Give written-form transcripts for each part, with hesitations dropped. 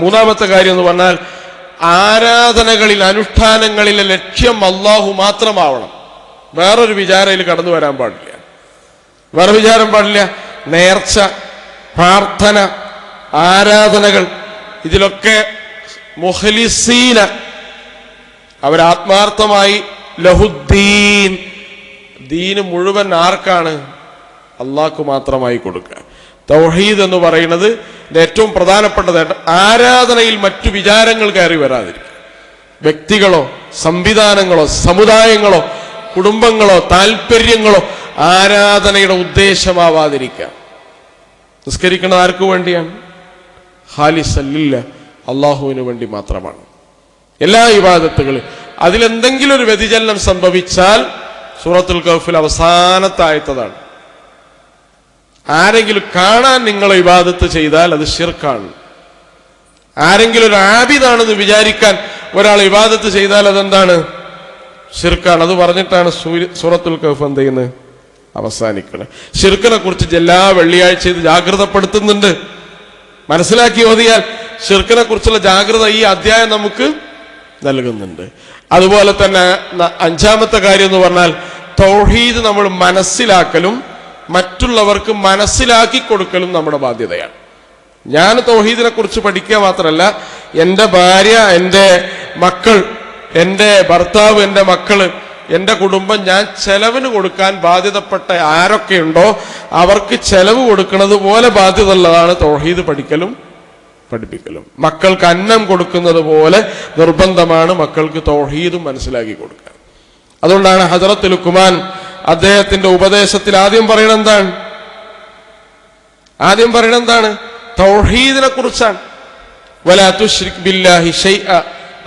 മൂന്നാമത്തെ കാര്യം എന്ന് പറഞ്ഞാൽ ആരാധനകളിൽ അനുഷ്ഠാനങ്ങളിലെ ലക്ഷ്യം അല്ലാഹു മാത്രമാവണം. വേറൊരു വിചാരയിൽ കടന്നു വരാൻ പാടില്ല. വേറെ വിചാരം പാടില്ല. നേർച്ച, പ്രാർത്ഥന, ആരാധനകൾ, ഇതിലൊക്കെ മുഖ്ലിസീന, അവരാത്മാർത്ഥമായി ലഹുദ്ദീൻ, ദീന് മുഴുവൻ ആർക്കാണ്? അള്ളാഹ്ക്ക് മാത്രമായി കൊടുക്കുക. തൗഹീദ് എന്ന് പറയുന്നത് ഏറ്റവും പ്രധാനപ്പെട്ടതാണ്. ആരാധനയിൽ മറ്റു വിചാരങ്ങൾ കയറി വരാതിരിക്കുക. വ്യക്തികളോ സംവിധാനങ്ങളോ സമുദായങ്ങളോ കുടുംബങ്ങളോ താല്പര്യങ്ങളോ ആരാധനയുടെ ഉദ്ദേശമാവാതിരിക്കുക. നിസ്കരിക്കുന്നത് ആർക്കു വേണ്ടിയാണ്? ഖാലിസല്ല, അള്ളാഹുവിന് വേണ്ടി മാത്രമാണ്. എല്ലാ ഇബാദത്തുകളും അതിലെന്തെങ്കിലും ഒരു വ്യതിചലനം സംഭവിച്ചാൽ സൂറത്തുൽ കഹ്ഫിൽ അവസാനത്തെ ആയത്തതാണ്. ആരെങ്കിലും കാണാൻ നിങ്ങൾ ഇബാദത്ത് ചെയ്താൽ അത് ശിർക്കാണ്. ആരെങ്കിലും ഒരു ആബിദാണെന്ന് വിചാരിക്കാൻ ഒരാൾ ഇബാദത്ത് ചെയ്താൽ അതെന്താണ്? ശിർക്കാണ്. അത് പറഞ്ഞിട്ടാണ് സൂറത്തുൽ കഹ്ഫ് എന്ത് ചെയ്യുന്നത്? അവസാനിക്കുന്നത്. ശിർക്കിനെ കുറിച്ച് എല്ലാ വെള്ളിയാഴ്ച ഇത് ജാഗ്രതപ്പെടുത്തുന്നുണ്ട്. മനസ്സിലാക്കി ഓതിയാൽ ശിർക്കിനെ കുറിച്ചുള്ള ജാഗ്രത ഈ അധ്യായം നമുക്ക് നൽകുന്നുണ്ട്. അതുപോലെ തന്നെ അഞ്ചാമത്തെ കാര്യം എന്ന് പറഞ്ഞാൽ തൗഹീദ് നമ്മൾ മനസ്സിലാക്കലും മറ്റുള്ളവർക്ക് മനസ്സിലാക്കി കൊടുക്കലും നമ്മുടെ ബാധ്യതയാണ്. ഞാൻ തൗഹീദിനെ കുറിച്ച് പഠിക്കുക മാത്രമല്ല, എൻ്റെ ഭാര്യ, എൻ്റെ മക്കൾ, എൻ്റെ ഭർത്താവ്, എൻ്റെ മക്കള്, എൻ്റെ കുടുംബം, ഞാൻ ചെലവിന് കൊടുക്കാൻ ബാധ്യതപ്പെട്ട ആരൊക്കെയുണ്ടോ അവർക്ക് ചെലവ് കൊടുക്കുന്നത് പോലെ ബാധ്യത ഉള്ളതാണ് തൗഹീദ് പഠിക്കലും പഠിപ്പിക്കലും. മക്കൾക്ക് അന്നം കൊടുക്കുന്നത് പോലെ നിർബന്ധമാണ് മക്കൾക്ക് തൗഹീദും മനസ്സിലാക്കി കൊടുക്കുക. അതുകൊണ്ടാണ് ഹദ്റത്ത് ലുഖ്മാൻ അദ്ദേഹത്തിന്റെ ഉപദേശത്തിൽ ആദ്യം പറയണത് എന്താണ്? തൗഹീദിനെ കുറിച്ചാണ്. വലാ തുശ്രിക് ബില്ലാഹി ശൈഅ,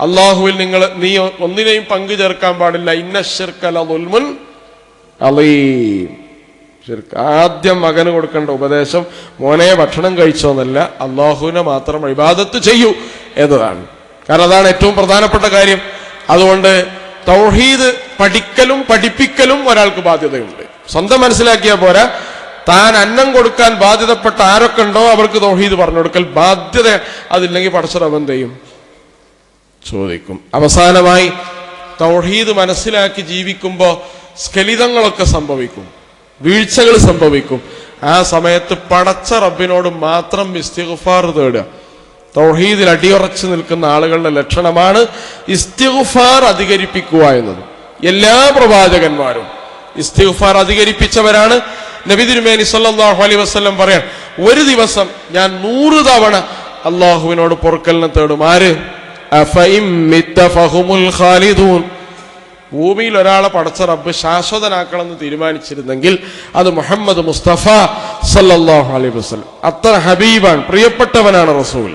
അല്ലാഹുവിൽ നീ ഒന്നിനെയും പങ്കു ചേർക്കാൻ പാടില്ല. ഇന്ന ശിർക ലദുൽമുൻ അളീം. ശിർക്ക് ആദ്യം മകന് കൊടുക്കേണ്ട ഉപദേശം മോനെ ഭക്ഷണം കഴിച്ചോന്നല്ല, അല്ലാഹുവിനെ മാത്രം ഇബാദത്ത് ചെയ്യൂ എന്നതാണ്. കാരണം അതാണ് ഏറ്റവും പ്രധാനപ്പെട്ട കാര്യം. അതുകൊണ്ട് തൗഹീദ് പഠിക്കലും പഠിപ്പിക്കലും ഒരാൾക്ക് ബാധ്യതയുണ്ട്. സ്വന്തം മനസ്സിലാക്കിയാൽ പോരാ, താൻ അന്നം കൊടുക്കാൻ ബാധ്യതപ്പെട്ട ആരൊക്കെ ഉണ്ടോ അവർക്ക് തൗഹീദ് പറഞ്ഞു കൊടുക്കൽ ബാധ്യത. അതില്ലെങ്കിൽ പടച്ചറബ് എന്ത് ചെയ്യും? ചോദിക്കും. അവസാനമായി തൗഹീദ് മനസ്സിലാക്കി ജീവിക്കുമ്പോൾ സ്ഖലിതങ്ങളൊക്കെ സംഭവിക്കും, വീഴ്ചകൾ സംഭവിക്കും. ആ സമയത്ത് പടച്ച റബ്ബിനോട് മാത്രം ഇസ്തിഗ്ഫാർ തേടുക. തൗഹീദിൽ അടിയുറച്ചു നിൽക്കുന്ന ആളുകളുടെ ലക്ഷണമാണ് ഇസ്തിഗ്ഫാർ അധികരിപ്പിക്കുക എന്നത്. എല്ലാ പ്രവാചകന്മാരും ഇസ്തിഗ്ഫാർ അധികരിപ്പിച്ചവരാണ്. നബി തിരുമേനി സല്ലല്ലാഹു അലൈഹി വസല്ലം പറയാൻ, ഒരു ദിവസം ഞാൻ 100 തവണ അള്ളാഹുവിനോട് പൊറുക്കലിനെ തേടും. ആര്? അഫഇം മിത്ത ഫഹുമുൽ ഖാലിദൂൻ. ഭൂമിയിൽ ഒരാളെ പടച്ച റബ്ബ് ശാശ്വതനാക്കണമെന്ന് തീരുമാനിച്ചിരുന്നെങ്കിൽ അത് മുഹമ്മദ് മുസ്തഫ സല്ലല്ലാഹു അലൈഹി വസല്ലം. അത്ര ഹബീബാണ്, പ്രിയപ്പെട്ടവനാണ് റസൂൽ.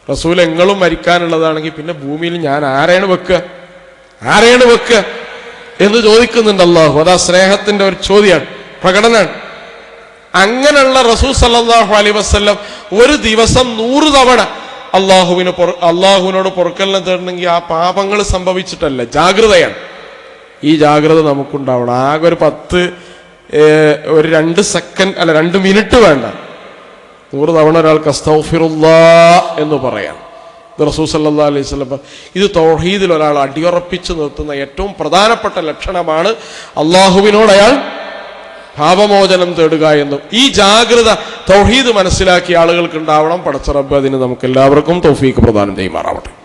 റസൂൽ എങ്ങളും മരിക്കാനുള്ളതാണെങ്കിൽ പിന്നെ ഭൂമിയിൽ ഞാൻ ആരെയാണ് വെക്കുക എന്ന് ചോദിക്കുന്നുണ്ട് അള്ളാഹു. അതാ സ്നേഹത്തിന്റെ ഒരു ചോദ്യമാണ്, പ്രകടനമാണ്. അങ്ങനെയുള്ള റസൂൽ സല്ലല്ലാഹു അലൈഹി വസല്ലം ഒരു ദിവസം 100 തവണ അള്ളാഹുവിനോട് പൊറുക്കലിനെ തേടണമെങ്കിൽ ആ പാപങ്ങൾ സംഭവിച്ചിട്ടല്ല, ജാഗ്രതയാണ്. ഈ ജാഗ്രത നമുക്കുണ്ടാവണം. ആകെ ഒരു 2 സെക്കൻഡ് അല്ല 2 മിനിറ്റ് വേണ്ട. 100 തവണ ഒരാൾക്ക് അസ്തഗ്ഫിറുല്ലാഹ് എന്ന് പറയാം. ഇത് റസൂൽ സല്ലല്ലാഹു അലൈഹി വസല്ലം. ഇത് തൗഹീദിൽ ഒരാൾ അടിയുറപ്പിച്ചു നിർത്തുന്ന ഏറ്റവും പ്രധാനപ്പെട്ട ലക്ഷണമാണ് അള്ളാഹുവിനോട് അയാൾ പാപമോചനം തേടുക എന്നും. ഈ ജാഗ്രത തൗഹീദ് മനസ്സിലാക്കിയ ആളുകൾക്ക് ഉണ്ടാവണം. പടച്ച റബ്ബ് അതിന് നമുക്ക് എല്ലാവർക്കും തൗഫീഖ് പ്രദാനം ചെയ്യുമാറാവട്ടെ.